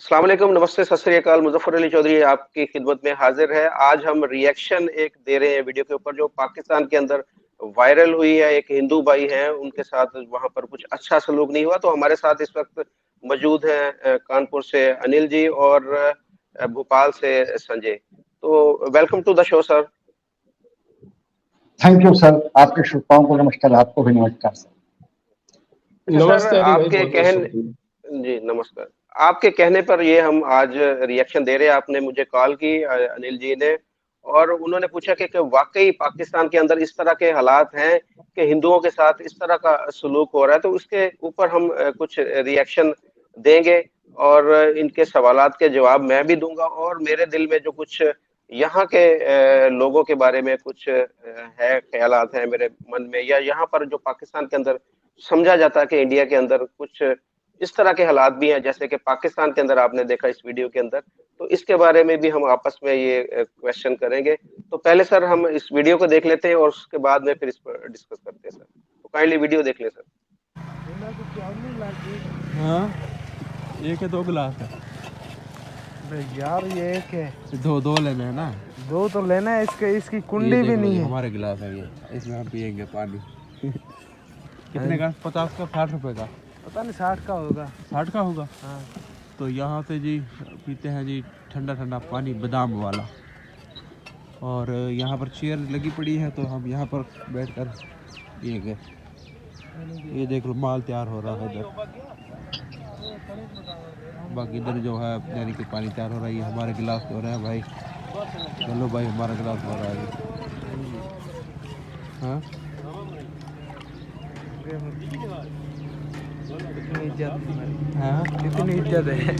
अस्सलाम वालेकुम, नमस्ते, सत श्री अकाल। मुज़फ़्फ़र अली चौधरी आपकी खिदमत में हाज़िर है। आज हम रिएक्शन एक दे रहे हैं वीडियो के ऊपर जो पाकिस्तान के अंदर वायरल हुई है। एक हिंदू भाई हैं, उनके साथ वहाँ पर कुछ अच्छा सलूक नहीं हुआ। तो हमारे साथ इस वक़्त मौजूद हैं कानपुर से अनिल जी और भोपाल से संजय। तो welcome to the show sir. Thank you sir. आपके श्रोताओं को नमस्कार, आपको भी नमस्कार सर। अच्छा सर, नमस्ते अली भाई, आपके बहुत बहुत कहन शुक्रिया। जी, नमस्कार। आपके कहने पर ये हम आज रिएक्शन दे रहे हैं। आपने मुझे कॉल की अनिल जी ने, और उन्होंने पूछा कि वाक़ई पाकिस्तान के अंदर इस तरह के हालात हैं कि हिंदुओं के साथ इस तरह का सलूक हो रहा है। तो उसके ऊपर हम कुछ रिएक्शन देंगे और इनके सवालात के जवाब मैं भी दूँगा, और मेरे दिल में जो कुछ यहाँ के लोगों के बारे में कुछ है, ख़यालात हैं मेरे मन में, या यहाँ पर जो पाकिस्तान के अंदर समझा जाता है कि इंडिया के अंदर कुछ इस तरह के हालात भी हैं, जैसे कि पाकिस्तान के अंदर आपने देखा इस वीडियो के अंदर। तो इसके बारे में भी हम आपस में ये क्वेश्चन करेंगे। तो पहले सर हम इस वीडियो को देख लेते हैं और उसके बाद में फिर इस पर डिस्कस करते हैं सर। तो काइंडली वीडियो देख लें सर। हाँ, एक है, दो गिलास है। यार ये एक है, दो लेने हैं ना। दो तो लेना है। इसकी ये कुंडी देख भी लो, नहीं ये है। हमारे गिलास है, ये इसमें हम पियेंगे पानी। कितने का? 50 का, 60 रुपए का। पता नहीं 60 का होगा। 60 का होगा। हाँ। तो यहाँ से जी पीते हैं जी ठंडा ठंडा पानी बादाम वाला। और यहाँ पर चेयर लगी पड़ी है, तो हम यहाँ पर बैठकर पियेंगे। ये देख लो, माल तैयार हो रहा है इधर। बाकी इधर जो है यानी कि पानी तैयार हो रहा है। ये हमारे गिलास हो रहे हैं भाई। चलो भाई, हमारा गिलास हो रहा है। हाँ, कितनी इज्जत हमारी। हाँ, कितनी इज्जत है।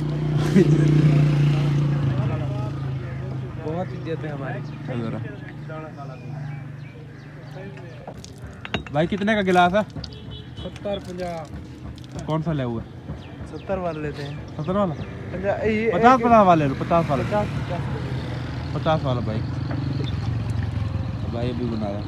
बहुत इज्जत है हमारी। चल जरा। भाई कितने का गिलास है? 70 50। कौन सा ले हुआ? 70 वाले लेते हैं। 70 वाला? 50 50 वाला ले लो। 50 वाला, 50 50 वाला भाई। भाई अभी बना रहा।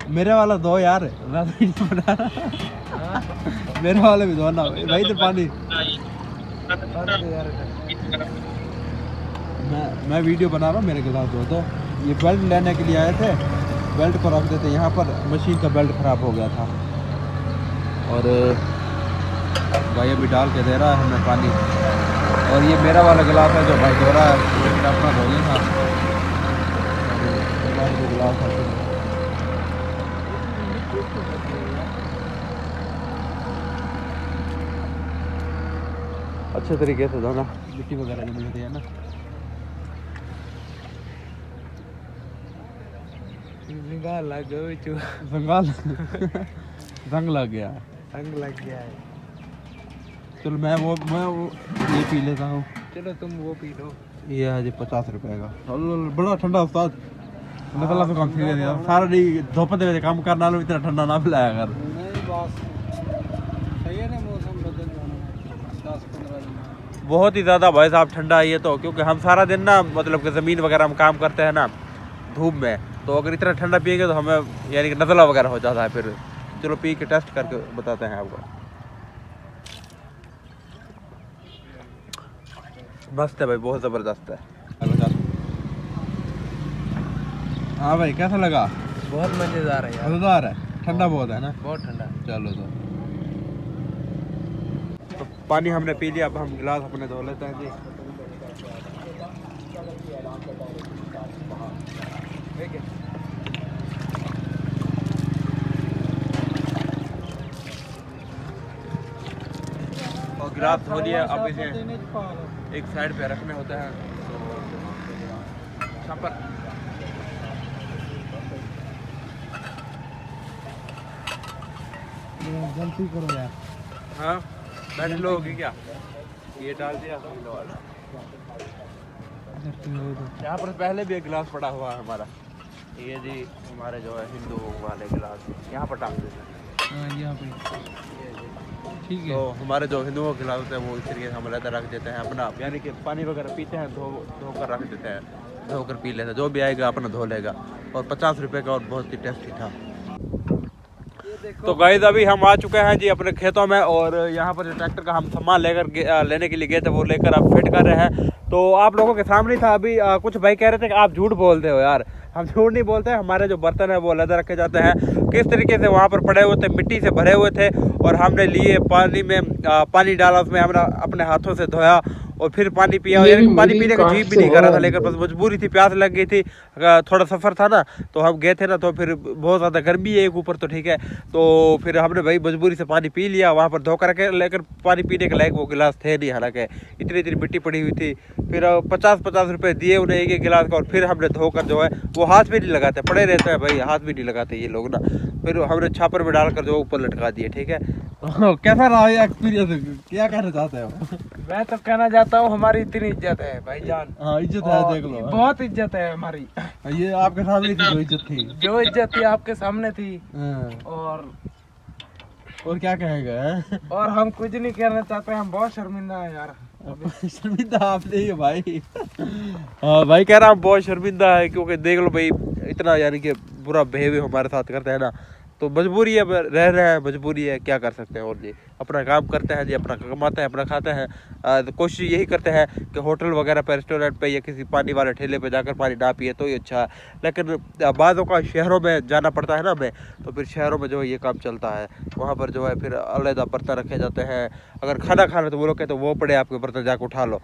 मेरे वाला दो यार, मैं तो नहीं बना रहा। मेरे वाले भी दो ना भाई। तो पानी मैं वीडियो बना रहा हूँ, मेरे गिलास दो। तो ये बेल्ट लेने के लिए आए थे, बेल्ट को रख देते। यहाँ पर मशीन का बेल्ट ख़राब हो गया था, और भाई अभी डाल के दे रहा है हमें पानी। और ये मेरा वाला गिलास है जो भाई धो रहा है, लेकिन अपना धो लेना। गिलास है अच्छे तरीके से धोना, मिट्टी वगैरह जो मिलती है ना। रंग लग गया है। रंग लग गया है। चलो मैं वो ये पी लेता हूँ। चलो तुम वो पी लो। ये है जी 50 रुपए का। बड़ा ठंडा उस्ताद, नकला से कम थी यार। सारा नहीं धूप दे काम करना लो, इतना ठंडा ना पिलाया कर। नहीं बस सही है ना, मौसम बदल जाना 10-15 दिन। बहुत ही ज़्यादा भाई साहब ठंडा है ये तो, क्योंकि हम सारा दिन ना मतलब कि ज़मीन वगैरह हम काम करते हैं ना धूप में, तो अगर इतना ठंडा पिएंगे तो हमें यानी कि नज़ला वगैरह हो जाता है फिर। चलो पी के टेस्ट करके बताते हैं आपको। मस्त है भाई, बहुत ज़बरदस्त है। हाँ भाई, कैसा लगा? बहुत मज़ेदार है यार। मज़ेदार है, ठंडा बहुत है ना। बहुत ठंडा। चलो तो पानी हमने पी लिया, अब हम गिलास अपने धो लेते हैं जी। और गिलास धो लिया, अब इसे एक साइड पे रखने होते हैं। तो पर गलती करो यार। हाँ, बैठ लो होगी क्या? ये डाल दिया वाला। यहाँ पर पहले भी एक गिलास पड़ा हुआ है हमारा। ये जी हमारे जो है हिंदू वाले गिलास यहाँ पर डाल देते हैं। यहाँ पे ठीक है। तो हमारे जो हिंदुओं के गिलास होते हैं वो इस तरीके से हम अलग रख देते हैं अपना, यानी कि पानी वगैरह पीते हैं धो कर रख देते हैं, धो कर पी लेते हैं। जो भी आएगा अपना धो लेगा। और 50 रुपये का, और बहुत ही टेस्टी था। तो गाइस अभी हम आ चुके हैं जी अपने खेतों में, और यहाँ पर जो ट्रैक्टर का हम सामान लेने के लिए गए थे वो लेकर आप फिट कर रहे हैं। तो आप लोगों के सामने था अभी। कुछ भाई कह रहे थे कि आप झूठ बोलते हो यार। हम झूठ नहीं बोलते। हमारे जो बर्तन है वो अलग रखे जाते हैं। किस तरीके से वहाँ पर पड़े हुए थे, मिट्टी से भरे हुए थे, और हमने लिए पानी में पानी डाला, उसमें हमने अपने हाथों से धोया और फिर पानी पिया। यानी पानी पीने का जीव भी नहीं कर रहा था, लेकिन बस मजबूरी थी, प्यास लग गई थी, थोड़ा सफ़र था ना, तो हम गए थे ना, तो फिर बहुत ज़्यादा गर्मी है एक ऊपर, तो ठीक है, तो फिर हमने भाई मजबूरी से पानी पी लिया। वहाँ पर धोकर के लेकर पानी पीने के लायक वो गिलास थे नहीं, हालांकि इतनी इतनी मिट्टी पड़ी हुई थी। फिर 50-50 रुपये दिए उन्हें एक गिलास का, और फिर हमने धोकर जो है वो हाथ भी नहीं लगाते, पड़े रहते हैं भाई, हाथ भी नहीं लगाते ये लोग ना। फिर हमने छापर में डालकर जो ऊपर लटका दिए, ठीक है। कैसा रहा ये एक्सपीरियंस, क्या कहना चाहते हो? मैं तो कहना चाहता हूँ हमारी इतनी इज्जत है भाईजान। हाँ इज्जत है, देख लो बहुत इज्जत है हमारी। ये आपके सामने थी जो इज्जत थी, जो इज्जत थी आपके सामने थी। और क्या कहेगा? और हम कुछ नहीं कहना चाहते, हम बहुत शर्मिंदा है यार। शर्मिंदा आप नहीं है भाई। हाँ भाई कह रहा हूँ बहुत शर्मिंदा है, क्योंकि देख लो भाई इतना यानी कि बुरा बिहेवियर हमारे साथ करते हैं ना, तो मजबूरी है, रह रहे हैं, मजबूरी है, क्या कर सकते हैं। और जी अपना काम करते हैं जी, अपना कमाते हैं, अपना खाते हैं। तो कोशिश यही करते हैं कि होटल वगैरह पे, रेस्टोरेंट पे, या किसी पानी वाले ठेले पे जाकर पानी ना पिए तो ही अच्छा है। लेकिन बाज़ों का शहरों में जाना पड़ता है ना हमें, तो फिर शहरों में जो है ये काम चलता है। वहाँ पर जो है फिर अलग बर्तन रखे जाते हैं। अगर खाना खाना तो वो लोग कहते हैं वो पड़े आपके बर्तन, जाकर उठा लो।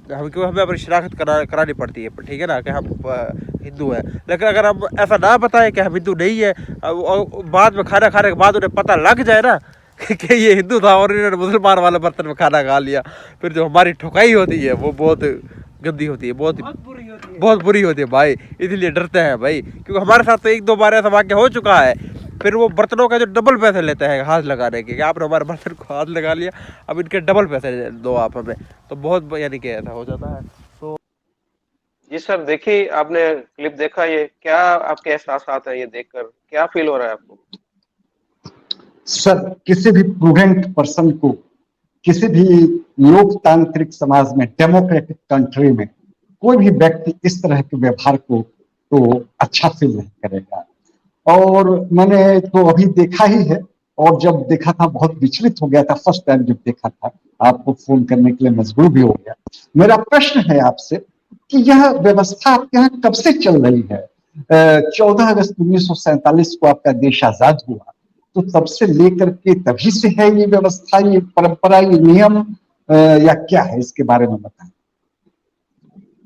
क्योंकि हमें अपनी शनाख्त करानी पड़ती है, ठीक है ना, कि हम हिंदू हैं। लेकिन अगर हम ऐसा ना बताएं कि हम हिंदू नहीं है, और बाद में खाना खाने के बाद उन्हें पता लग जाए ना कि ये हिंदू था और इन्होंने मुसलमान वाले बर्तन में खाना खा लिया, फिर जो हमारी ठुकाई होती है वो बहुत गंदी होती है, बहुत बुरी होती है भाई। इसलिए डरते हैं भाई, क्योंकि हमारे साथ तो 1-2 बार ऐसा वाक्य हो चुका है। फिर वो बर्तनों का जो डबल पैसे लेते हैं हाथ लगाने के, कि आपने हमारे बर्तन को हाथ लगा लिया, अब इनके डबल पैसे दो आप हमें, तो बहुत यानी कि ऐसा हो जाता है। तो जी सर, देखिए आपने क्लिप देखा, ये क्या आपके एहसास हैं ये देखकर, क्या फील हो रहा है आपको? सर, किसी भी प्रूडेंट पर्सन को, किसी भी लोकतांत्रिक समाज में, डेमोक्रेटिक कंट्री में, कोई भी व्यक्ति इस तरह के व्यवहार को तो अच्छा फील नहीं करेगा। और मैंने तो अभी देखा ही है, और जब देखा था बहुत विचलित हो गया था। फर्स्ट टाइम जब देखा था, आपको फोन करने के लिए मजबूर भी हो गया। मेरा प्रश्न है आपसे कि यह व्यवस्था आपके यहाँ कब से चल रही है? 14 अगस्त 1947 को आपका देश आजाद हुआ, तो तब से लेकर के तभी से है ये व्यवस्था, ये परंपरा, ये नियम, या क्या है? इसके बारे में बताएं।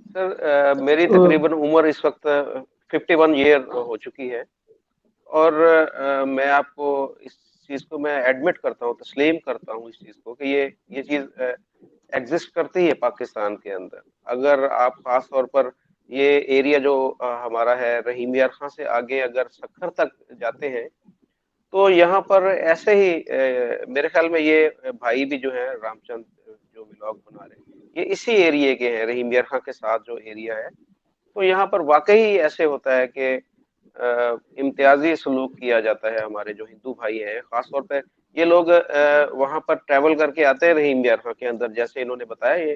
सर मेरी तकरीबन उम्र इस वक्त 51 ईयर हो चुकी है। और मैं आपको इस चीज को मैं एडमिट करता हूँ, तस्लीम करता हूँ इस चीज को, कि ये चीज एग्जिस्ट करती है पाकिस्तान के अंदर। अगर आप खास तौर पर ये एरिया जो हमारा है, रहीम यार खां से आगे अगर सक्खर तक जाते हैं, तो यहाँ पर ऐसे ही मेरे ख्याल में ये भाई भी जो है रामचंद, जो व्लॉग बना रहे हैं, ये इसी एरिया के हैं, रहीम यार खां के साथ जो एरिया है। तो यहाँ पर वाकई ऐसे होता है कि इम्तियाजी सलूक किया जाता है। हमारे जो हिंदू भाई हैं, खास तौर पे ये लोग वहां पर ट्रैवल करके आते हैं रहीम यार खां के अंदर, जैसे इन्होंने बताया ये,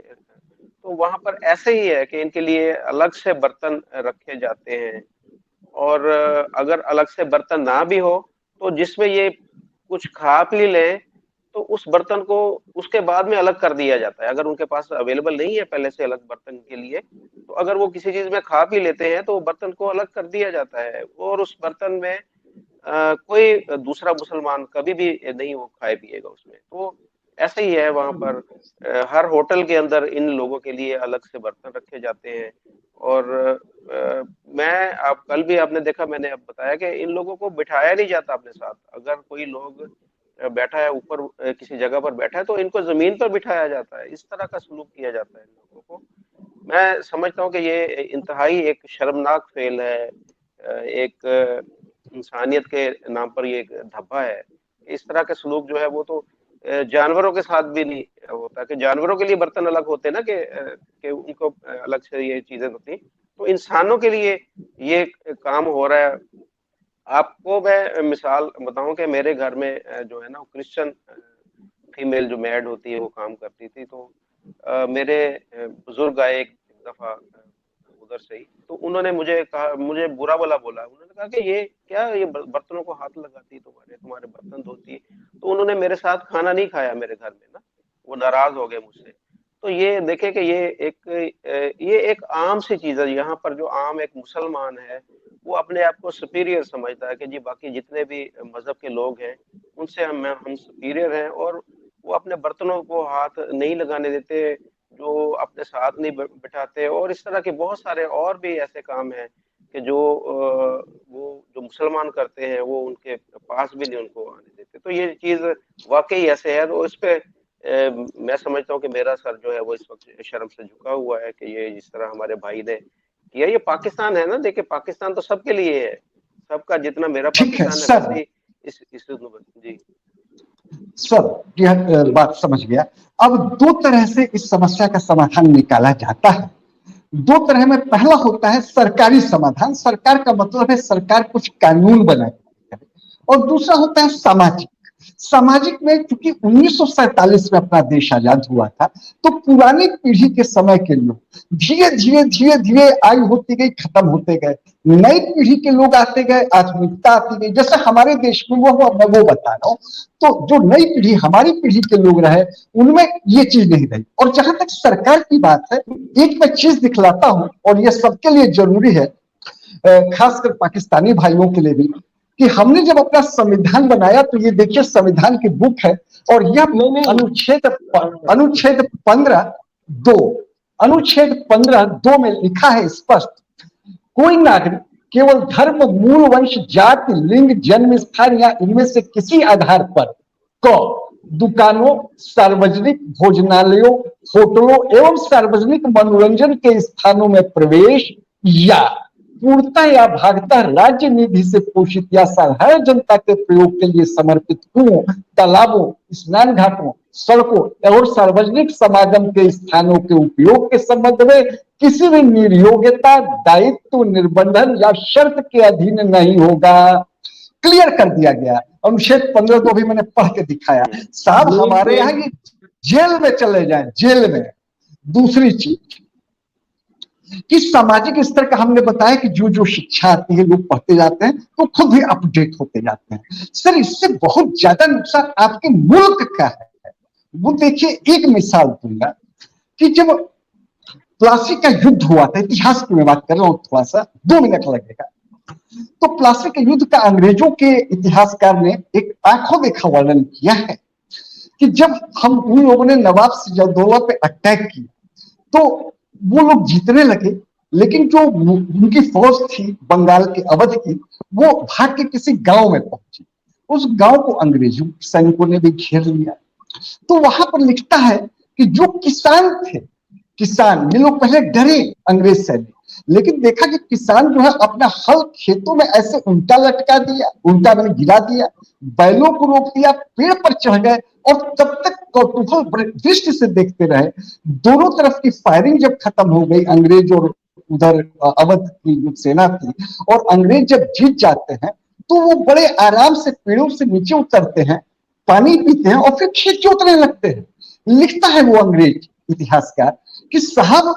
तो वहां पर ऐसे ही है कि इनके लिए अलग से बर्तन रखे जाते हैं। और अगर अलग से बर्तन ना भी हो, तो जिसमें ये कुछ खा पी लें, तो उस बर्तन को उसके बाद में अलग कर दिया जाता है। अगर उनके पास अवेलेबल नहीं है पहले से अलग बर्तन के लिए, तो अगर वो किसी चीज में खा पी लेते हैं, तो बर्तन को अलग कर दिया जाता है, और उस बर्तन में कोई दूसरा मुसलमान कभी भी नहीं वो खाए पिएगा उसमें। तो ऐसा ही है वहां पर। हर होटल के अंदर इन लोगों के लिए अलग से बर्तन रखे जाते हैं। और मैं, आप कल भी आपने देखा, मैंने अब बताया कि इन लोगों को बिठाया नहीं जाता अपने साथ। अगर कोई लोग बैठा है ऊपर, किसी जगह पर बैठा है, तो इनको जमीन पर बिठाया जाता है। इस तरह का सलूक किया जाता है इन लोगों को। मैं समझता हूँ कि ये इंतहाई एक शर्मनाक फेल है। एक इंसानियत के नाम पर ये एक धब्बा है। इस तरह के सलूक जो है वो तो जानवरों के साथ भी नहीं होता, कि जानवरों के लिए बर्तन अलग होते हैं ना, कि उनको अलग से ये चीजें होती, तो इंसानों के लिए ये काम हो रहा है। आपको मैं मिसाल बताऊं कि मेरे घर में जो है ना, क्रिश्चियन फीमेल जो मैड होती है वो काम करती थी। तो मेरे बुजुर्ग आए एक दफा, उधर से ही, तो उन्होंने मुझे कहा, मुझे बुरा भला बोला। उन्होंने कहा कि ये क्या, ये बर्तनों को हाथ लगाती है, तुम्हारे तुम्हारे बर्तन धोती है। तो उन्होंने मेरे साथ खाना नहीं खाया मेरे घर में ना, वो नाराज हो गए मुझसे। तो ये देखे कि ये एक आम सी चीज है यहाँ पर। जो आम एक मुसलमान है, वो अपने आप को सुपीरियर समझता है कि जी बाकी जितने भी मजहब के लोग हैं उनसे हम सुपीरियर हैं, और वो अपने बर्तनों को हाथ नहीं लगाने देते, जो अपने साथ नहीं बिठाते, और इस तरह के बहुत सारे और भी ऐसे काम हैं कि जो वो जो मुसलमान करते हैं वो उनके पास भी नहीं उनको आने देते। तो ये चीज वाकई ऐसे है। तो इस पे मैं समझता हूँ कि मेरा सर जो है वो इस वक्त शर्म से झुका हुआ है कि ये जिस तरह हमारे भाई ने किया। ये पाकिस्तान है ना, देखिए पाकिस्तान तो सबके लिए है, सबका जितना मेरा ठीक है पाकिस्तान है सर। वैसे ही इस जी। सर यह बात समझ गया। अब दो तरह से इस समस्या का समाधान निकाला जाता है। दो तरह में, पहला होता है सरकारी समाधान, सरकार का मतलब है सरकार कुछ कानून बनाती है, और दूसरा होता है सामाजिक। सामाजिक में चूंकि 1947 में अपना देश आजाद हुआ था, तो पुरानी पीढ़ी के समय के लोग धीरे धीरे धीरे धीरे आयु होती गई, खत्म होते गए, नई पीढ़ी के लोग आते गए, आधुनिकता आती गई। जैसे हमारे देश में वो हुआ, मैं वो बता रहा हूँ। तो जो नई पीढ़ी, हमारी पीढ़ी के लोग रहे, उनमें ये चीज नहीं रही। और जहां तक सरकार की बात है, एक मैं चीज दिखलाता हूं, और ये सबके लिए जरूरी है, खासकर पाकिस्तानी भाइयों के लिए भी, कि हमने जब अपना संविधान बनाया, तो ये देखिए संविधान की बुक है, और यह अनुच्छेद 15(2) अनुच्छेद 15(2) में लिखा है स्पष्ट, कोई नागरिक केवल धर्म, मूल, वंश, जाति, लिंग, जन्म स्थान या इनमें से किसी आधार पर दुकानों, सार्वजनिक भोजनालयों, होटलों एवं सार्वजनिक मनोरंजन के स्थानों में प्रवेश या पूर्णतः या भागतः राज्य निधि से पोषित या साधारण जनता के प्रयोग के लिए समर्पित कुओं, तालाबों, स्नान घाटों, सड़कों और सार्वजनिक समागम के स्थानों के उपयोग के संबंध में किसी भी निर्योग्यता, दायित्व, निर्बंधन या शर्त के अधीन नहीं होगा। क्लियर कर दिया गया। अनुच्छेद 15 को भी मैंने पढ़ के दिखाया। साहब हमारे यहाँ ये जेल में चले जाए, जेल में। दूसरी चीज कि सामाजिक स्तर का हमने बताया कि जो जो शिक्षा आती है लोग पढ़ते जाते हैं, तो खुद भी अपडेट होते जाते हैं। सर इससे बहुत ज्यादा नुकसान आपके मुल्क का है। वो देखिए, एक मिसाल दूंगा कि जब प्लासी का युद्ध हुआ था, इतिहास की मैं बात कर रहा हूं, थोड़ा सा 2 मिनट लगेगा। तो प्लासी के युद्ध का अंग्रेजों के इतिहासकार ने एक आंखों देखा वर्णन किया है कि जब हम उन लोगों ने नवाब सिराजदौला पे अटैक किया, तो वो लोग जीतने लगे, लेकिन जो उनकी फौज थी बंगाल के अवध की, वो भाग के किसी गांव में पहुंची। उस गांव को अंग्रेजों सैनिकों ने भी घेर लिया। तो वहां पर लिखता है कि जो किसान थे, किसान, ये लोग पहले डरे अंग्रेज सैनिक, लेकिन देखा कि किसान जो है अपना हल खेतों में ऐसे उल्टा लटका दिया, उल्टा मैंने गिरा दिया, बैलों को रोक दिया, पेड़ पर चढ़ गए, और तब तक कौतूहल दृष्टि से देखते रहे। दोनों तरफ की फायरिंग जब खत्म हो गई, अंग्रेज और उधर अवध की जो सेना थी, और अंग्रेज जब जीत जाते हैं, तो वो बड़े आराम से पेड़ों से नीचे उतरते हैं, पानी पीते हैं, और फिर खेत जोतने लगते हैं। लिखता है वो अंग्रेज इतिहासकार कि साहब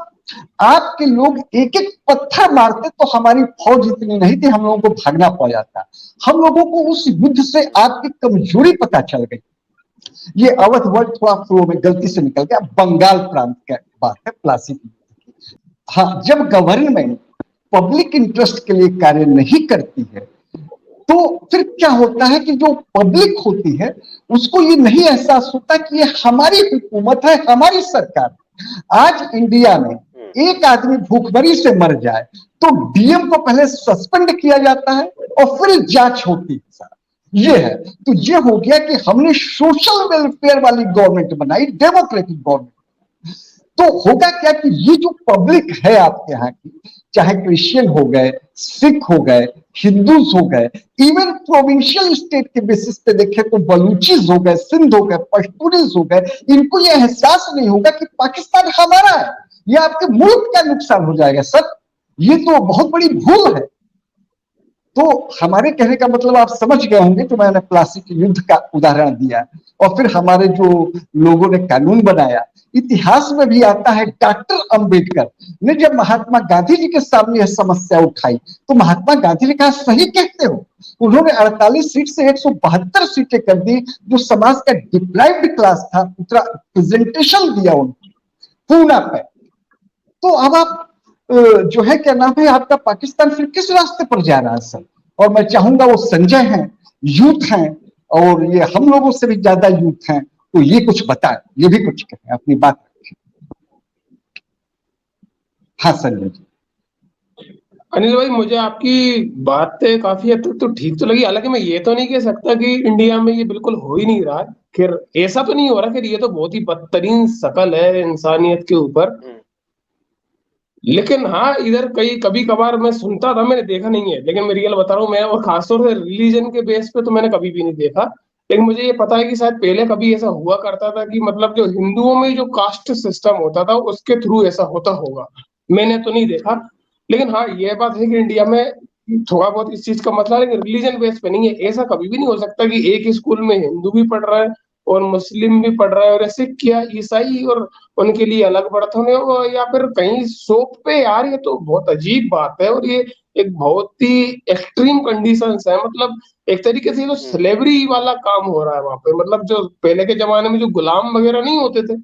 आपके लोग एक एक पत्थर मारते तो हमारी फौज इतनी नहीं थी, हम लोगों को भागना पड़ जाता। हम लोगों को उस युद्ध से आपकी कमजोरी पता चल गई। ये अवध वर्ड थोड़ा फ्लो में गलती से निकल गया, बंगाल प्रांत की बात है, प्लासी की। हाँ, जब गवर्नमेंट पब्लिक इंटरेस्ट के लिए कार्य नहीं करती है, तो फिर क्या होता है कि जो पब्लिक होती है उसको ये नहीं एहसास होता कि ये हमारी हुकूमत है, हमारी सरकार। आज इंडिया में एक आदमी भूखमरी से मर जाए तो डीएम को पहले सस्पेंड किया जाता है और फिर जांच होती है। ये है, तो ये हो गया कि हमने सोशल वेलफेयर वाली गवर्नमेंट बनाई, डेमोक्रेटिक गवर्नमेंट। तो होगा क्या कि ये जो पब्लिक है आपके यहाँ की, चाहे क्रिश्चियन हो गए, सिख हो गए, हिंदूज हो गए, इवन प्रोविंशियल स्टेट के बेसिस पे देखे तो बलूचिस हो गए, सिंध हो गए, पश्तूनीज हो गए, इनको ये एहसास नहीं होगा कि पाकिस्तान हमारा है, ये आपके मुल्क का नुकसान हो जाएगा। सर ये तो बहुत बड़ी भूल है। तो हमारे कहने का मतलब आप समझ गए होंगे, तो मैंने प्लासी के युद्ध का उदाहरण दिया, और फिर हमारे जो लोगों ने कानून बनाया। इतिहास में भी आता है, डॉक्टर अंबेडकर ने जब महात्मा गांधी जी के सामने यह समस्या उठाई, तो महात्मा गांधी ने कहा सही कहते हो। उन्होंने 48 सीट से 172 सीटें कर दी, जो समाज का डिप्राइव्ड क्लास था, उतना प्रेजेंटेशन दिया उनको पूना पे। तो अब आप जो है क्या नाम है आपका, पाकिस्तान फिर किस रास्ते पर जा रहा है सर? और मैं चाहूंगा वो संजय हैं, यूथ हैं, और ये हम लोगों से भी ज्यादा यूथ हैं, तो ये कुछ बताएं, ये भी कुछ कहें, अपनी बात रखें। हाँ संजय जी। अनिल भाई, मुझे आपकी बातें काफी हद तक तो ठीक तो लगी। हालांकि मैं ये तो नहीं कह सकता कि इंडिया में ये बिल्कुल हो ही नहीं रहा। खैर ऐसा तो नहीं हो रहा, खैर ये तो बहुत ही बदतरीन शकल है इंसानियत के ऊपर। लेकिन हाँ, इधर कई कभी कभार मैं सुनता था, मैंने देखा नहीं है, लेकिन मैं रियल बता रहा हूँ मैं, और खासतौर से रिलीजन के बेस पे तो मैंने कभी भी नहीं देखा। लेकिन मुझे ये पता है कि शायद पहले कभी ऐसा हुआ करता था कि मतलब जो हिंदुओं में जो कास्ट सिस्टम होता था उसके थ्रू ऐसा होता होगा। मैंने तो नहीं देखा। लेकिन हाँ, ये बात है कि इंडिया में थोड़ा बहुत इस चीज का मसला है, लेकिन रिलीजन बेस पे नहीं है। ऐसा कभी भी नहीं हो सकता कि एक ही स्कूल में हिंदू भी पढ़ रहा है और मुस्लिम भी पढ़ रहा है, और ऐसे क्या ईसाई और उनके लिए अलग बर्तन है, या फिर कहीं शॉप पे। यार ये तो बहुत अजीब बात है, और ये एक बहुत ही एक्सट्रीम कंडीशंस है। मतलब एक तरीके से ये तो स्लेवरी वाला काम हो रहा है वहां पे। मतलब जो पहले के जमाने में जो गुलाम वगैरह नहीं होते थे,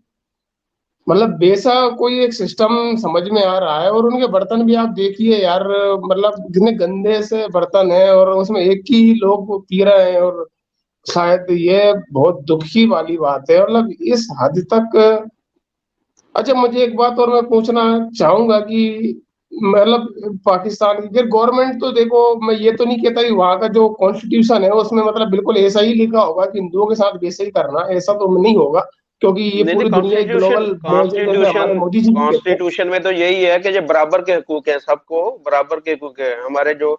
मतलब वैसा कोई एक सिस्टम समझ में आ रहा है। और उनके बर्तन भी आप देखिए यार, मतलब कितने गंदे से बर्तन है, और उसमें एक ही लोग पी रहे हैं। और शायद ये बहुत दुखी वाली बात है, मतलब इस हद तक। अच्छा, मुझे एक बात और मैं पूछना चाहूंगा कि मतलब पाकिस्तान की गवर्नमेंट तो देखो, मैं ये तो नहीं कहता कि वहां का जो कॉन्स्टिट्यूशन है उसमें मतलब बिल्कुल ऐसा ही लिखा होगा कि हिंदुओं के साथ वैसे ही करना, ऐसा तो नहीं होगा। क्योंकि ये नहीं नहीं, पूरी दुनिया एक कॉन्स्टिट्यूशन ग्लोबल विलेज है, जैसे कॉन्स्टिट्यूशन हमारे मोदी जी भी कहते हैं। कॉन्स्टिट्यूशन में तो यही है कि जो बराबर के हकूक है, सबको बराबर के हकूक है, हमारे जो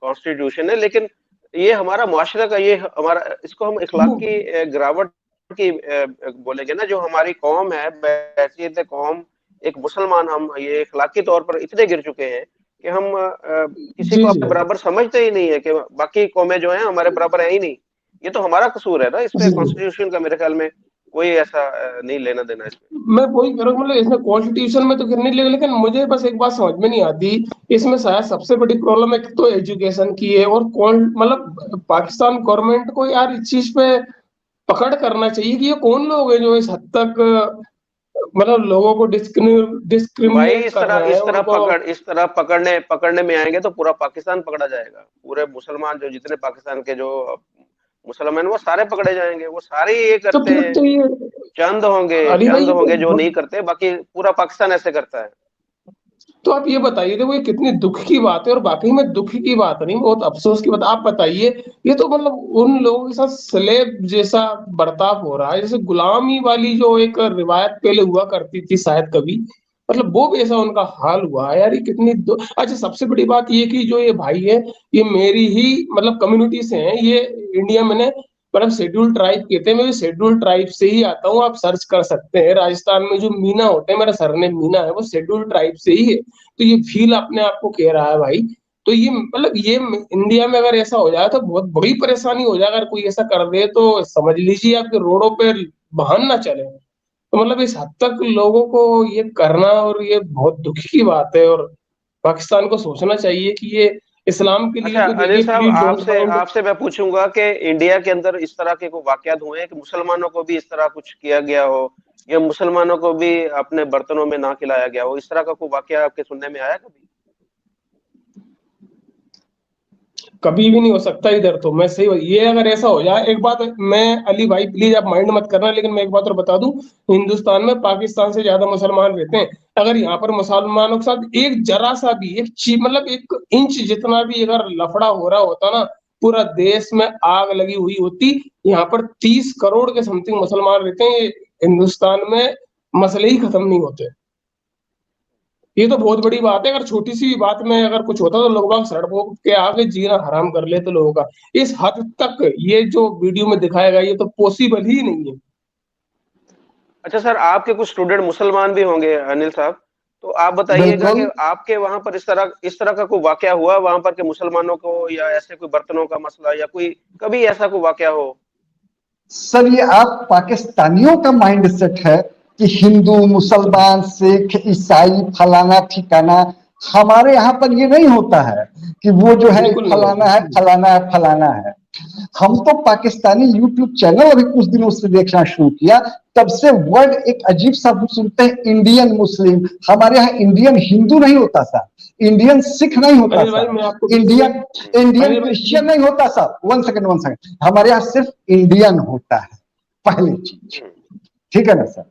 कॉन्स्टिट्यूशन है। लेकिन ये हमारा मुआशरा का, ये हमारा, इसको हम इखलाक की गिरावट की बोलेंगे ना। जो हमारी कौम है, बैसियत कौम, एक मुसलमान, हम ये इखलाकी तौर पर इतने गिर चुके हैं कि हम किसी जी को जी। अपने बराबर समझते ही नहीं है, कि बाकी कौमें जो हैं हमारे बराबर है ही नहीं। ये तो हमारा कसूर है ना। इस पे जी जी। कॉन्स्टिट्यूशन का मेरे ख्याल में कोई ऐसा नहीं लेना देना इसमें। मैं वही कह रहा हूँ, मतलब इसमें कॉन्स्टिट्यूशन में तो गिरने लगे, लेकिन मुझे बस एक बात समझ में नहीं आती। इसमें शायद सबसे बड़ी प्रॉब्लम एक तो एजुकेशन की है, और कौन मतलब पाकिस्तान गवर्नमेंट को यार इस चीज पे पकड़ करना चाहिए कि ये कौन लोग हैं जो इस हद तक मतलब लोगों को भाई डिस्क्रिमिनेट कर रहे हैं उनको। इस तरह पकड़ने पकड़ने में आएंगे तो पूरा पाकिस्तान पकड़ा जाएगा। पूरे मुसलमान जो जितने पाकिस्तान के जो मुसलमान, वो सारे पकड़े जाएंगे। वो सारे ये तो करते फिर हैं। तो ये अली भाई, चंद होंगे जो नहीं करते, बाकी पूरा पाकिस्तान ऐसे करता है। तो आप ये बताइए, देखो ये कितनी दुख की बात है, और वाकई में दुख की बात नहीं, बहुत अफसोस की बात। आप बताइए, ये तो मतलब उन लोगों के साथ स्लेब जैसा बर्ताव हो रहा है, जैसे गुलामी वाली जो एक रिवायत पहले हुआ करती थी शायद कभी, मतलब वो भी ऐसा उनका हाल हुआ है यार। ये कितनी अच्छा, सबसे बड़ी बात ये कि जो ये भाई है, ये मेरी ही मतलब कम्युनिटी से हैं। ये इंडिया में ने मतलब शेड्यूल ट्राइब कहते हैं, मैं भी शेड्यूल ट्राइब से ही आता हूँ। आप सर्च कर सकते हैं, राजस्थान में जो मीना होते हैं, मेरा सरनेम मीना है, वो शेड्यूल ट्राइब से ही है। तो ये फील अपने आप को कह रहा है भाई। तो ये मतलब ये इंडिया में अगर ऐसा हो जाए तो बहुत बड़ी परेशानी हो जाए। अगर कोई ऐसा कर दे तो समझ लीजिए आपके रोडों पे वाहन ना चले। तो मतलब इस हद तक लोगों को ये करना, और ये बहुत दुख की बात है। और पाकिस्तान को सोचना चाहिए कि ये इस्लाम के लिए अच्छा तो अनिल देखिए, साहब, प्लीज डोंट आपसे माइंड। आपसे मैं पूछूंगा कि इंडिया के अंदर इस तरह के कोई वाकयात हुए हैं कि मुसलमानों को भी इस तरह कुछ किया गया हो, या मुसलमानों को भी अपने बर्तनों में ना खिलाया गया हो? इस तरह का कोई वाकया आपके सुनने में आया कभी? कभी भी नहीं हो सकता इधर। तो मैं सही, ये अगर ऐसा हो जाए, एक बात मैं, अली भाई प्लीज आप माइंड मत करना, लेकिन मैं एक बात और बता दूं, हिंदुस्तान में पाकिस्तान से ज्यादा मुसलमान रहते हैं। अगर यहाँ पर मुसलमानों के साथ एक जरा सा भी एक चीज, मतलब एक इंच जितना भी अगर लफड़ा हो रहा होता ना, पूरा देश में आग लगी हुई होती। यहाँ पर 30 करोड़ के समथिंग मुसलमान रहते हैं। हिंदुस्तान में मसले ही खत्म नहीं होते। ये तो बहुत बड़ी बात है। अगर छोटी सी बात में अगर कुछ होता तो लोग बाग सड़कों के आगे जीना हराम कर लेते लोगों का। इस हद तक ये जो वीडियो में दिखाया गया, ये तो पॉसिबल ही नहीं है। अच्छा सर, आपके कुछ स्टूडेंट मुसलमान भी होंगे अनिल साहब, तो आप बताइएगा कि बिल्कुल आपके वहां पर इस तरह का कोई वाकया हुआ वहां पर के मुसलमानों को, या ऐसे कोई बर्तनों का मसला, या कोई कभी ऐसा कोई वाकया हो? सर, ये आप पाकिस्तानियों का माइंड सेट है कि हिंदू मुसलमान सिख ईसाई फलाना ठिकाना। हमारे यहाँ पर ये नहीं होता है कि वो जो है बिल्कुल नहीं फलाना होता। है फलाना है फलाना है। हम तो पाकिस्तानी यूट्यूब चैनल अभी कुछ दिनों से देखना शुरू किया, तब से वर्ड एक अजीब सा सुनते हैं, इंडियन मुस्लिम। हमारे यहाँ इंडियन हिंदू नहीं होता सर, इंडियन सिख नहीं होता अनिल भाई सर, मैं आपको इंडियन इंडियन अनिल भाई क्रिश्चियन नहीं होता sir. One second one second, हमारे यहाँ सिर्फ इंडियन होता है, पहली चीज। ठीक है ना सर?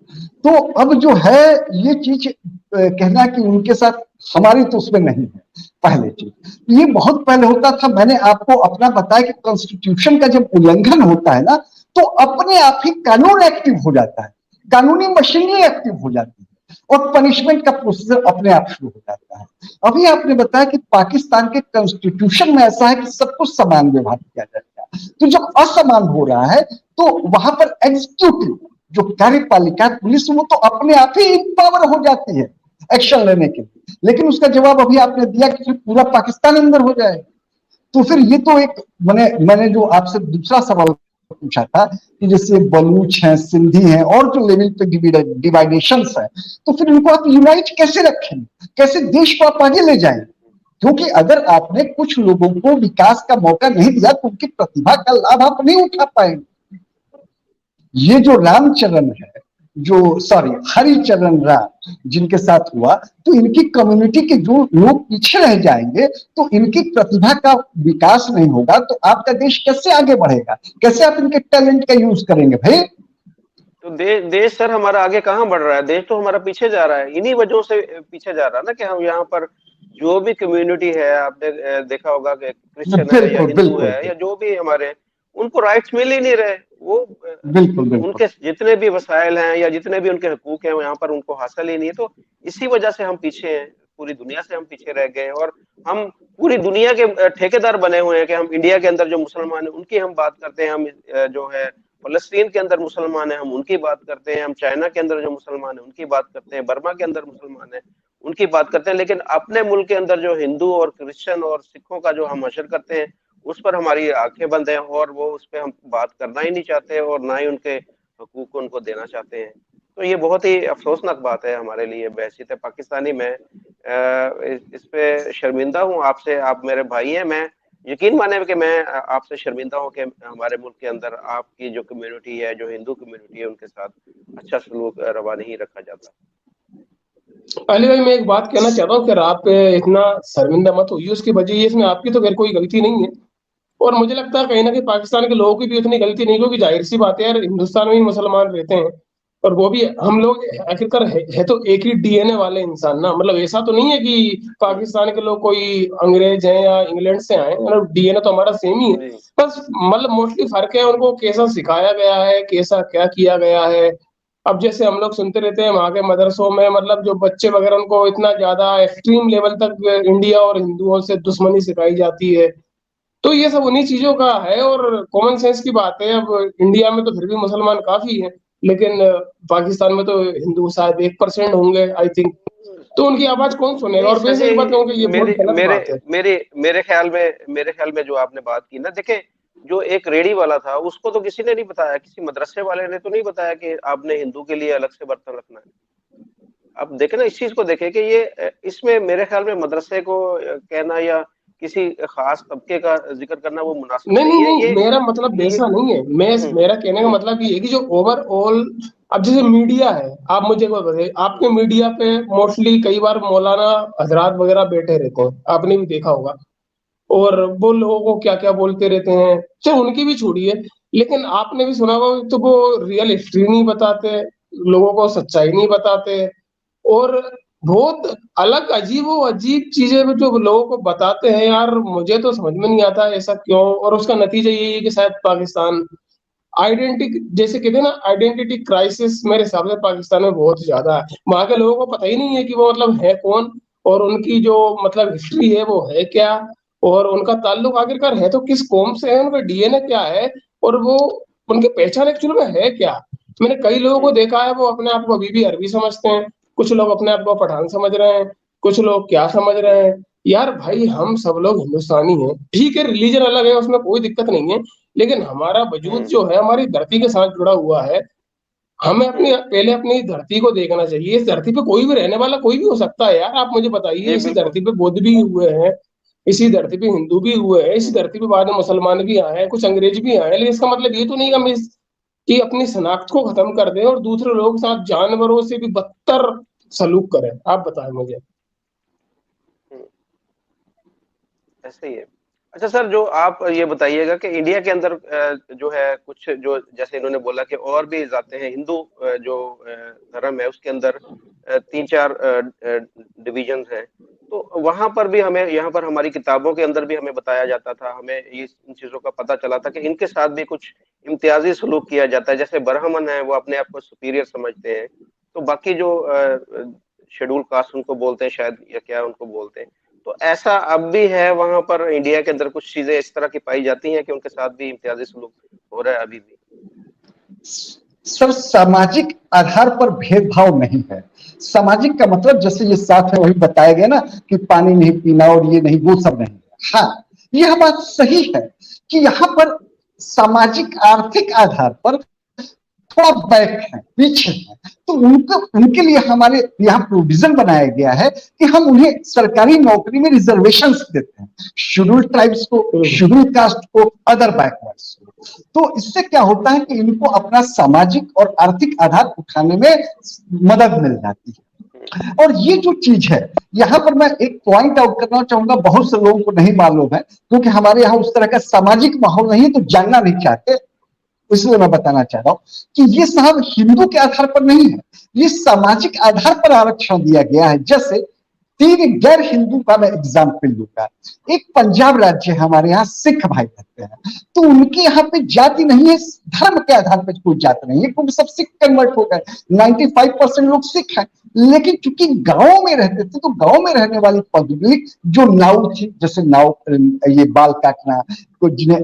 तो अब जो है ये चीज कहना कि उनके साथ हमारी तो उसमें नहीं है, पहले चीज। ये बहुत पहले होता था, मैंने आपको अपना बताया कि कॉन्स्टिट्यूशन का जब उल्लंघन होता है ना, तो अपने आप ही कानून एक्टिव हो जाता है, कानूनी मशीनरी एक्टिव हो जाती है, और पनिशमेंट का प्रोसीजर अपने आप शुरू हो जाता है। अभी आपने बताया कि पाकिस्तान के कॉन्स्टिट्यूशन में ऐसा है कि सबको समान व्यवहार किया जाता है, तो जब असमान हो रहा है तो वहां पर एग्जीक्यूटिव जो कार्यपालिका पुलिस, वो तो अपने आप ही इम्पावर हो जाती है एक्शन लेने के लिए। लेकिन उसका जवाब अभी आपने दिया कि फिर पूरा पाकिस्तान अंदर हो जाए। तो फिर ये तो एक मैंने जो आपसे दूसरा सवाल पूछा था कि जैसे बलूच हैं, सिंधी हैं, और जो लेवल पे डिवाइडेशन है, तो फिर इनको आप यूनाइट कैसे रखेंगे, कैसे देश को आप आगे ले जाएंगे? क्योंकि अगर आपने कुछ लोगों को विकास का मौका नहीं दिया तो उनकी प्रतिभा का लाभ आप नहीं उठा पाएंगे। ये जो रामचरण है, जो सॉरी हरिचरण राम जिनके साथ हुआ, तो इनकी कम्युनिटी के जो लोग पीछे रह जाएंगे, तो इनकी प्रतिभा का विकास नहीं होगा, तो आपका देश कैसे आगे बढ़ेगा? कैसे आप इनके टैलेंट का यूज करेंगे भाई? तो देश सर हमारा आगे कहाँ बढ़ रहा है? देश तो हमारा पीछे जा रहा है, इन्हीं वजहों से पीछे जा रहा है ना, कि हम यहाँ पर जो भी कम्युनिटी है, आपने देखा होगा कि क्रिश्चियन है या बिल्कुल हिंदू बिल्कुल है या जो भी हमारे, उनको राइट्स मिल ही नहीं रहे। वो बिल्कुल बिल्कुल उनके जितने भी वसाइल हैं या जितने भी उनके हकूक हैं, यहाँ पर उनको हासिल ही नहीं है। तो इसी वजह से हम पीछे हैं, पूरी दुनिया से हम पीछे रह गए हैं, और हम पूरी दुनिया के ठेकेदार बने हुए हैं कि हम इंडिया के अंदर जो मुसलमान है उनकी हम बात करते हैं, हम जो है फलस्तीन के अंदर मुसलमान है हम उनकी बात करते हैं, हम चाइना के अंदर जो मुसलमान है उनकी बात करते हैं, बर्मा के अंदर मुसलमान है उनकी बात करते हैं, लेकिन अपने मुल्क के अंदर जो हिंदू और क्रिश्चियन और सिखों का जो हम हशर करते हैं, उस पर हमारी आंखें बंद हैं, और वो उस पर हम बात करना ही नहीं चाहते, और ना ही उनके हकूक उनको देना चाहते हैं। तो ये बहुत ही अफसोसनाक बात है हमारे लिए। बहसीत पाकिस्तानी मैं इस पे शर्मिंदा हूँ आपसे, आप मेरे भाई हैं, मैं यकीन माने कि मैं आपसे शर्मिंदा हूँ कि हमारे मुल्क के अंदर आपकी जो कम्युनिटी है, जो हिंदू कम्युनिटी है, उनके साथ अच्छा सलूक रवा नहीं रखा जाता। अली भाई मैं एक बात कहना चाहता हूँ कि आप पे इतना शर्मिंदा मत होइए, उसकी वजह ये इसमें आपकी तो खैर कोई गलती नहीं है, और मुझे लगता है कहीं ना कहीं पाकिस्तान के लोगों की भी उतनी गलती नहीं, क्योंकि जाहिर सी बात है यार, हिंदुस्तान में ही मुसलमान रहते हैं, और वो भी हम लोग आखिरकार है तो एक ही डीएनए वाले इंसान ना। मतलब ऐसा तो नहीं है कि पाकिस्तान के लोग कोई अंग्रेज हैं या इंग्लैंड से आए, मतलब डीएनए तो हमारा सेम ही है। जी बस मतलब मोस्टली फर्क है उनको कैसा सिखाया गया है, कैसा क्या किया गया है। अब जैसे हम लोग सुनते रहते हैं वहां के मदरसों में, मतलब जो बच्चे वगैरह उनको इतना ज्यादा एक्सट्रीम लेवल तक इंडिया और हिंदुओं से दुश्मनी सिखाई जाती है। तो ये सब उन्हीं चीजों का है, और कॉमन सेंस की बात है। अब इंडिया में तो फिर भी मुसलमान काफी हैं, लेकिन पाकिस्तान में तो हिंदू शायद 1% होंगे आई थिंक। तो उनकी आवाज कौन सुनेगा? नहीं और सर, वैसे एक बात कहूँगी, ये बहुत मेरे गलत मेरे बात है। मेरे मेरे ख्याल में जो आपने बात की ना, देखे, जो एक रेडी वाला था उसको तो किसी ने नहीं बताया, किसी मदरसे वाले ने तो नहीं बताया कि आपने हिंदू के लिए अलग से बर्तन रखना है। अब देखे ना, इस चीज को देखे कि ये इसमें मेरे ख्याल में मदरसे को कहना या किसी खास तबके का जिक्र करना वो मुनासिब नहीं नहीं नहीं है। नहीं, मेरा मतलब ये वैसा नहीं है। मेरा कहने का हम्म, मतलब ये है कि जो ओवरऑल, अब जैसे मीडिया है, आप मुझे को बताइए, आपके मीडिया पे मोस्टली कई बार मौलाना हजरात वगैरह बैठे रहते हैं, आपने भी देखा होगा, और वो लोगों को क्या क्या बोलते रहते हैं। चलो उनकी भी छोड़िए, लेकिन आपने भी सुना होगा तो वो रियल हिस्ट्री नहीं बताते, लोगों को सच्चाई नहीं बताते, और बहुत अलग अजीब अजीब चीजें भी जो लोगों को बताते हैं यार, मुझे तो समझ में नहीं आता ऐसा क्यों। और उसका नतीजा यही है कि शायद पाकिस्तान आइडेंटिटी, जैसे कहते हैं ना, आइडेंटिटी क्राइसिस मेरे हिसाब से पाकिस्तान में बहुत ज्यादा है। वहां के लोगों को पता ही नहीं है कि वो मतलब है कौन, और उनकी जो मतलब हिस्ट्री है वो है क्या, और उनका ताल्लुक आखिरकार है तो किस कौम से है, उनका डीएनए क्या है, और वो उनकी पहचान एक्चुअल में है क्या। मैंने कई लोगों को हम्म, देखा है, वो अपने आप को अभी भी अरबी समझते हैं, कुछ लोग अपने आप को पठान समझ रहे हैं, कुछ लोग क्या समझ रहे हैं। यार भाई हम सब लोग हिंदुस्तानी हैं, ठीक है रिलीजन अलग है उसमें कोई दिक्कत नहीं है, लेकिन हमारा वजूद जो है हमारी धरती के साथ जुड़ा हुआ है। हमें पहले अपनी धरती को देखना चाहिए। इस धरती पे कोई भी रहने वाला कोई भी हो सकता है यार, आप मुझे बताइए। जी इसी बिल्कुल। धरती पे बौद्ध भी हुए हैं, इसी धरती पे हिंदू भी हुए हैं, इसी धरती पे बाद में मुसलमान भी आए हैं, कुछ अंग्रेज भी आए हैं, लेकिन इसका मतलब ये तो नहीं कि हम इस कि अपनी शनाख्त को खत्म कर दें और दूसरे लोगों के साथ जानवरों से भी बदतर सलूक करें। आप बताएं मुझे। ऐसे ही है। अच्छा सर, जो आप ये बताइएगा कि इंडिया के अंदर जो है कुछ जो जैसे इन्होंने बोला कि और भी जाते हैं, हिंदू जो धर्म है उसके अंदर 3-4 डिविजन हैं। तो वहां पर भी हमें, यहाँ पर हमारी किताबों के अंदर भी हमें बताया जाता था, हमें ये इन चीजों का पता चला था कि इनके साथ भी कुछ इम्तियाजी सलूक किया जाता है। जैसे ब्राह्मण है वो अपने आप को सुपीरियर समझते हैं, तो बाकी जो शेड्यूल कास्ट उनको बोलते हैं शायद, या क्या उनको बोलते हैं, तो ऐसा अब भी है वहां पर इंडिया के अंदर कुछ चीजें इस तरह की पाई जाती हैं कि उनके साथ भी इम्तियाजी सलूक हो रहा है अभी भी? सर सामाजिक आधार पर भेदभाव नहीं है। सामाजिक का मतलब जैसे ये साथ है वही बताया गया ना कि पानी नहीं पीना और ये नहीं, वो सब नहीं है। हाँ, यह बात सही है कि यहाँ पर सामाजिक आर्थिक आधार पर थोड़ा बैक है, पीछे है, तो उनके लिए हमारे यहाँ प्रोविजन बनाया गया है कि हम उन्हें सरकारी नौकरी में रिजर्वेशन देते हैं, शेड्यूल्ड ट्राइब्स को, शेड्यूल्ड कास्ट को, अदर बैकवर्ड्स को। तो इससे क्या होता है कि इनको अपना सामाजिक और आर्थिक आधार उठाने में मदद मिल जाती है। और ये जो चीज है, यहाँ पर मैं एक पॉइंट आउट करना चाहूंगा, बहुत से लोगों को नहीं मालूम है क्योंकि हमारे यहाँ उस तरह का सामाजिक माहौल नहीं है तो जानना नहीं चाहते, इसलिए मैं बताना चाह रहा हूं कि ये साहब हिंदू के आधार पर नहीं है, ये सामाजिक आधार पर आरक्षण दिया गया है। जैसे 3 गैर हिंदू का मैं एग्जाम्पल लूंगा। एक पंजाब राज्य है हमारे यहाँ, सिख भाई रहते हैं, तो उनके यहाँ पे जाति नहीं है, धर्म के आधार पर कोई जाति नहीं है क्योंकि सब सिख कन्वर्ट हो गए, 95% लोग सिख हैं। लेकिन चूंकि गांव में रहते थे तो गांव में रहने वाली पब्लिक जो नाव थी, जैसे नाव ये बाल काटना, जिन्हें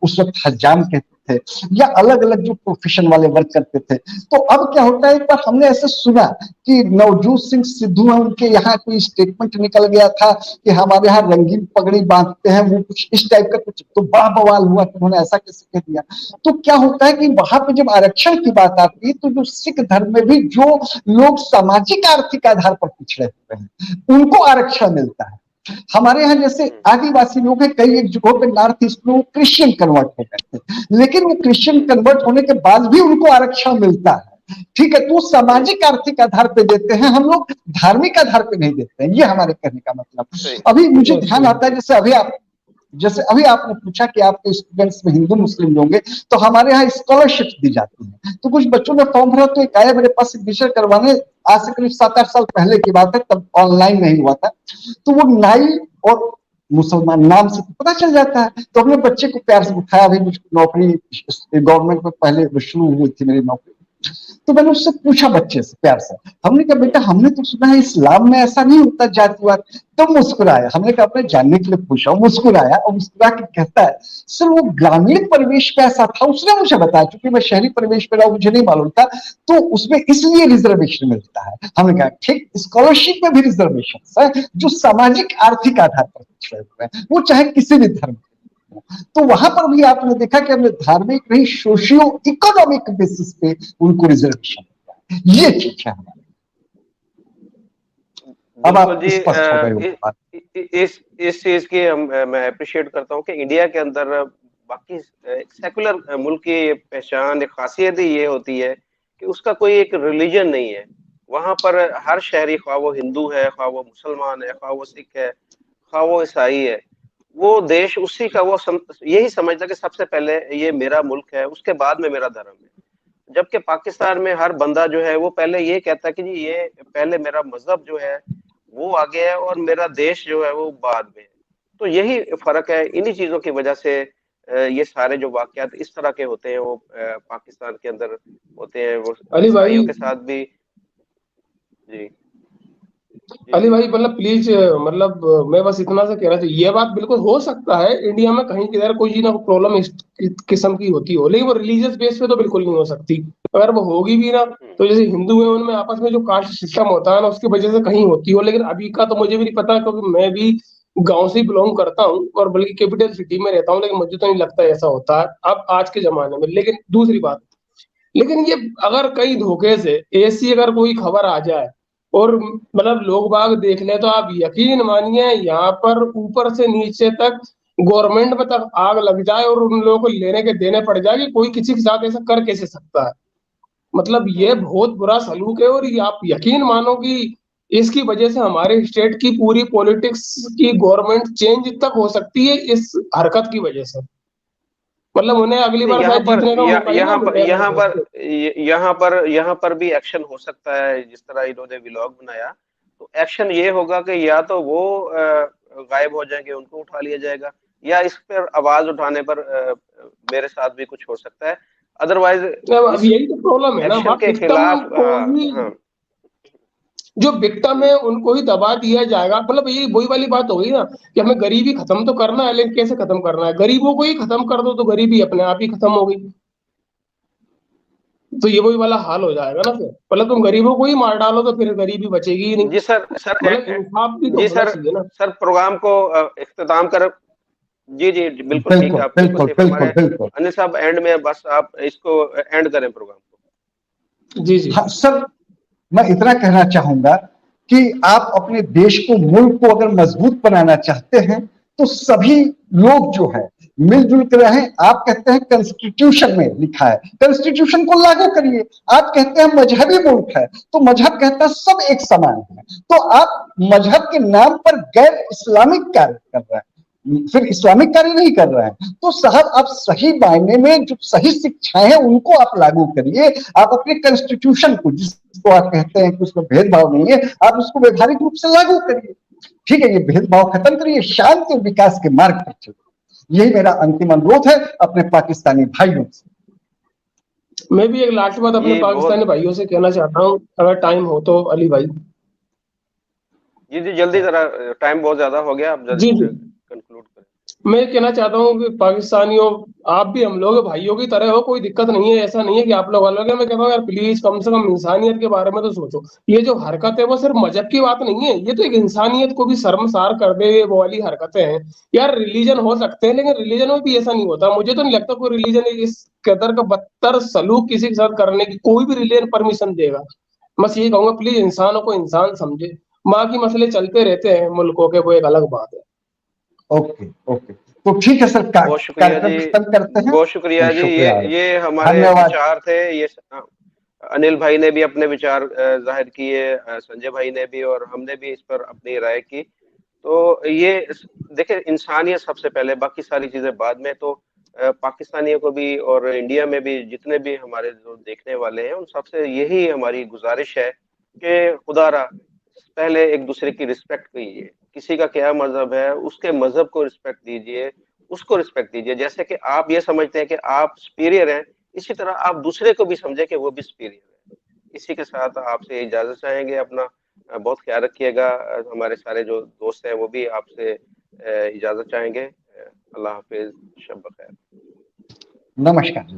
उस वक्त हजाम कहते थे, या अलग अलग जो प्रोफेशन वाले वर्क करते थे। तो अब क्या होता है, एक बार हमने ऐसे सुना कि नवजोत सिंह सिद्धू है, उनके यहाँ कोई स्टेटमेंट निकल गया था कि हमारे यहाँ रंगीन पगड़ी बांधते हैं, वो कुछ इस टाइप का कुछ, तो बड़ा बवाल हुआ कि उन्होंने ऐसा कैसे कह दिया। तो क्या होता है कि वहां पे जब आरक्षण की बात आती है तो जो सिख धर्म में भी जो लोग सामाजिक आर्थिक आधार पर पिछड़े हुए हैं उनको आरक्षण मिलता है। हमारे यहाँ जैसे आदिवासी लोग हैं, कई एक जगहों पे नॉर्थ ईस्ट में वो क्रिश्चियन कन्वर्ट हो गए थे, लेकिन वो क्रिश्चियन कन्वर्ट होने के बाद भी उनको आरक्षण मिलता है। ठीक है, तो सामाजिक आर्थिक आधार पे देते हैं हम लोग, धार्मिक आधार पे नहीं देते हैं, ये हमारे कहने का मतलब। अभी मुझे ध्यान आता है, जैसे अभी आपने पूछा कि आपके स्टूडेंट्स में हिंदू मुस्लिम होंगे, तो हमारे यहाँ स्कॉलरशिप दी जाती है। तो कुछ बच्चों ने फॉर्म भरा, तो एक आया मेरे पास एडमिशन करवाने, आज से करीब 7-8 साल पहले की बात है, तब ऑनलाइन नहीं हुआ था। तो वो नाई और मुसलमान नाम से पता चल जाता है, तो हमने बच्चे को प्यार से उठाया। अभी मुझे नौकरी गवर्नमेंट में पहले शुरू हुई थी मेरी नौकरी, तो मैंने उससे पूछा बच्चे से प्यार से, हमने कहा बेटा हमने तो सुना है इस्लाम में ऐसा नहीं होता जातिवाद। तो मुस्कुराया, हमने कहा अपने जानने के लिए पूछा, मुस्कुराया और मुस्कुरा के कहता है सर वो ग्रामीण परिवेश कैसा था, उसने मुझे बताया, क्योंकि मैं शहरी परिवेश में रहा, मुझे नहीं मालूम था, तो उसमें इसलिए रिजर्वेशन मिलता है। हमने कहा ठीक, स्कॉलरशिप में भी रिजर्वेशन है जो सामाजिक आर्थिक आधार पर पिछड़े हुए हैं, वो चाहे किसी भी धर्म। तो वहां पर भी आपने देखा कि हमने धार्मिक नहीं, सोशियो इकोनॉमिक बेसिस पे उनको रिजर्वेशन दिया, ये चीज है हमारी। अब आप जी, स्पष्ट हो गए इस चीज की मैं अप्रिशिएट करता हूँ कि इंडिया के अंदर बाकी सेकुलर मुल्क की पहचान, एक खासियत ही ये होती है कि उसका कोई एक रिलीजन नहीं है। वहां पर हर शहरी, ख्वाह वो हिंदू है, ख्वाह वो मुसलमान है, ख्वाह वो सिख है, ख्वाह वो ईसाई है, वो देश उसी का वो यही समझता कि सबसे पहले ये मेरा मुल्क है, उसके बाद में मेरा धर्म है। जबकि पाकिस्तान में हर बंदा जो है वो पहले ये कहता है कि जी ये पहले मेरा मजहब जो है वो आगे है और मेरा देश जो है वो बाद में है। तो यही फर्क है, इन्हीं चीजों की वजह से ये सारे जो वाकयात इस तरह के होते हैं वो पाकिस्तान के अंदर होते हैं, वो अली भाई, ईसाइयों के साथ भी। जी अली भाई मतलब प्लीज, मतलब मैं बस इतना सा कह रहा था, ये बात बिल्कुल हो सकता है इंडिया में कहीं किधर कोई ना कोई प्रॉब्लम इस किस्म की होती हो, लेकिन वो रिलीजियस बेस पे तो बिल्कुल नहीं हो सकती। अगर वो होगी भी ना तो जैसे हिंदू है उनमें आपस में जो कास्ट सिस्टम होता है ना उसकी वजह से कहीं होती हो, लेकिन अभी का तो मुझे भी नहीं पता क्योंकि मैं भी गांव से ही बिलोंग करता हूँ और बल्कि कैपिटल सिटी में रहता हूँ, लेकिन मुझे तो नहीं लगता ऐसा होता है अब आज के जमाने में। लेकिन दूसरी बात, लेकिन ये अगर कहीं धोखे से ऐसी अगर कोई खबर आ जाए और मतलब लोग बाग देख ले तो आप यकीन मानिए यहाँ पर ऊपर से नीचे तक गवर्नमेंट में तक आग लग जाए और उन लोगों को लेने के देने पड़ जाए कि कोई किसी के साथ ऐसा कर कैसे सकता है। मतलब ये बहुत बुरा सलूक है और ये आप यकीन मानो कि इसकी वजह से हमारे स्टेट की पूरी पॉलिटिक्स की गवर्नमेंट चेंज तक हो सकती है इस हरकत की वजह से। मतलब उन्हें अगली बार यहाँ शायद पर जीतने का मौका ही ना मिले अगर वैसे। यहाँ पर भी एक्शन हो सकता है जिस तरह इन्होंने व्लॉग बनाया। तो एक्शन ये होगा कि या तो वो गायब हो जाएंगे, उनको उठा लिया जाएगा, या इस पर आवाज उठाने पर मेरे साथ भी कुछ हो सकता है। अदरवाइज अब इस यही तो प्रॉब्लम है ना, एक्शन वहाँ के विक्टिम खिलाफ को ही, हाँ। जो विक्टिम है उनको ही दबा दिया जाएगा। मतलब ये वही वाली बात हो गई ना कि हमें गरीबी खत्म तो करना है, लेकिन कैसे खत्म करना है? गरीबों को ही खत्म कर दो तो गरीबी अपने आप ही खत्म हो गई। तो ये वही वाला हाल हो जाएगा ना फिर। मतलब तुम गरीबों को ही मार डालो तो फिर गरीबी बचेगी ही नहीं। जी सर, सर मतलब इंसाफ भी तो जी होना सर, चाहिए ना। सर प्रोग्राम को इख्तिताम कर। जी, बिल्कुल ठीक है, बिल्कुल आप बिल्कुल बिल्कुल सही फरमा बिल्कुल रहे हैं। बिल्कुल। अनिल साहब एंड में बस आप इसको एंड करें प्रोग्राम को। जी जी। हाँ सर, मैं इतना कहना चाहूंगा कि आप अपने देश को, मुल्क को अगर मजबूत बनाना चाहते हैं तो सभी लोग जो है मिलजुल कर रहें। आप कहते हैं कॉन्स्टिट्यूशन में लिखा है, कॉन्स्टिट्यूशन को लागू करिए। आप कहते हैं मजहबी मुल्क है तो मजहब कहता है सब एक समान है। तो आप मजहब के नाम पर गैर इस्लामिक कार्य कर रहे हैं, फिर इस्लामिक कार्य नहीं कर रहे हैं। तो साहब आप सही मायने में जो सही शिक्षाएं हैं उनको आप लागू करिए। आप अपने कॉन्स्टिट्यूशन को, जिसको आप कहते हैं कि उसमें भेदभाव नहीं है, आप उसको व्यवहारिक रूप से लागू करिए। ठीक है, ये भेदभाव खत्म करिए, शांति और विकास के मार्ग पर चलिए। यही मेरा अंतिम अनुरोध है अपने पाकिस्तानी भाइयों से। मैं भी एक लास्ट बात अपने ये पाकिस्तानी बहुत भाइयों से कहना चाहता हूँ, अगर टाइम हो तो अली भाई। जी जल्दी, जरा टाइम बहुत ज्यादा हो गया, आप जी जी। कंक्लूड करें। मैं कहना चाहता हूँ कि पाकिस्तानियों, आप भी हम लोग भाइयों की तरह हो, कोई दिक्कत नहीं है, ऐसा नहीं है कि आप लोग अलग है। मैं कहता हूँ यार प्लीज कम से कम इंसानियत के बारे में तो सोचो। ये जो हरकत है वो सिर्फ मजहब की बात नहीं है, ये तो एक इंसानियत को भी शर्मसार कर दे वो वाली हरकतें हैं। यार रिलीजन हो सकते हैं लेकिन रिलीजन में भी ऐसा नहीं होता। मुझे तो नहीं लगता कोई रिलीजन इस कदर का बदतर सलूक किसी के साथ करने की कोई भी रिलीजन परमिशन देगा। बस यही कहूंगा प्लीज इंसानों को इंसान समझे। बाकी मसले चलते रहते हैं मुल्कों के, वो एक अलग बात है। ओके ओके, तो ठीक है सर, बहुत शुक्रिया कार्यक्रम जी, खत्म करते हैं। बहुत शुक्रिया जी। शुक्रिया, ये हमारे धन्यवाद। विचार थे। ये अनिल भाई ने भी अपने विचार जाहिर किए, संजय भाई ने भी, और हमने भी इस पर अपनी राय की। तो ये देखिए, इंसानियत सबसे पहले, बाकी सारी चीजें बाद में। तो पाकिस्तानियों को भी और इंडिया में भी जितने भी हमारे जो देखने वाले हैं उन सबसे यही हमारी गुजारिश है कि खुदारा पहले एक दूसरे की रिस्पेक्ट कीजिए। किसी का क्या मजहब है उसके मजहब को रिस्पेक्ट दीजिए, उसको रिस्पेक्ट दीजिए। जैसे कि आप ये समझते हैं कि आप सुपीरियर हैं, इसी तरह आप दूसरे को भी समझे कि वो भी सुपीरियर है। इसी के साथ आपसे इजाजत चाहेंगे। अपना बहुत ख्याल रखिएगा। हमारे सारे जो दोस्त हैं वो भी आपसे इजाजत चाहेंगे। अल्लाह हाफिज, शब बखैर। नमस्कार जी।